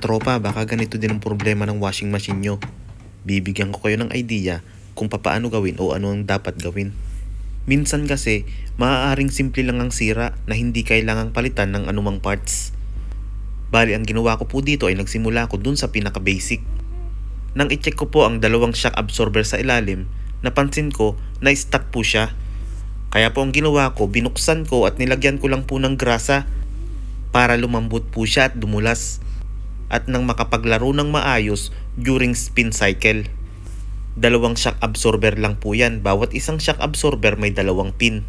Mga tropa, baka ganito din ang problema ng washing machine nyo. Bibigyan ko kayo ng idea kung papaano gawin o ano ang dapat gawin. Minsan kasi, maaaring simple lang ang sira na hindi kailangang palitan ng anumang parts. Bali, ang ginawa ko po dito ay nagsimula ko dun sa pinaka-basic. Nang i-check ko po ang dalawang shock absorber sa ilalim, napansin ko na stuck po siya. Kaya po ang ginawa ko, binuksan ko at nilagyan ko lang po ng grasa para lumambot po siya at dumulas. At nang makapaglaro ng maayos during spin cycle. Dalawang shock absorber lang po yan. Bawat isang shock absorber may dalawang pin.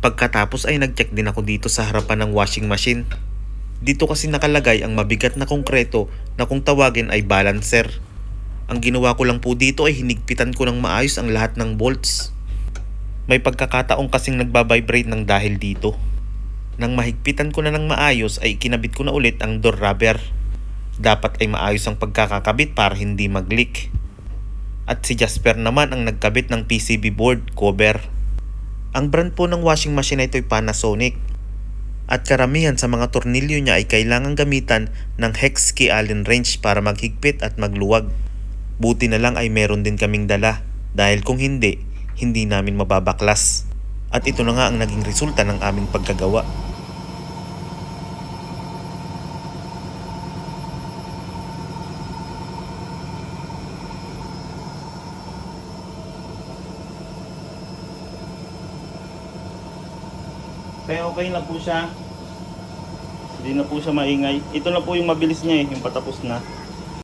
Pagkatapos ay nag-check din ako dito sa harapan ng washing machine. Dito kasi nakalagay ang mabigat na konkreto na kung tawagin ay balancer. Ang ginawa ko lang po dito ay hinigpitan ko ng maayos ang lahat ng bolts. May pagkakataong kasing nagbabibrate ng dahil dito. Nang mahigpitan ko na ng maayos ay kinabit ko na ulit ang door rubber. Dapat ay maayos ang pagkakakabit para hindi mag-leak. At si Jasper naman ang nagkabit ng PCB board cover. Ang brand po ng washing machine na ito ay Panasonic. At karamihan sa mga tornilyo niya ay kailangan gamitan ng hex key Allen wrench para maghigpit at magluwag. Buti na lang ay meron din kaming dala dahil kung hindi namin mababaklas. At ito na nga ang naging resulta ng aming pagkagawa. Kaya okay na po siya. Hindi na po siya maingay. Ito na po yung mabilis niya yung patapos na.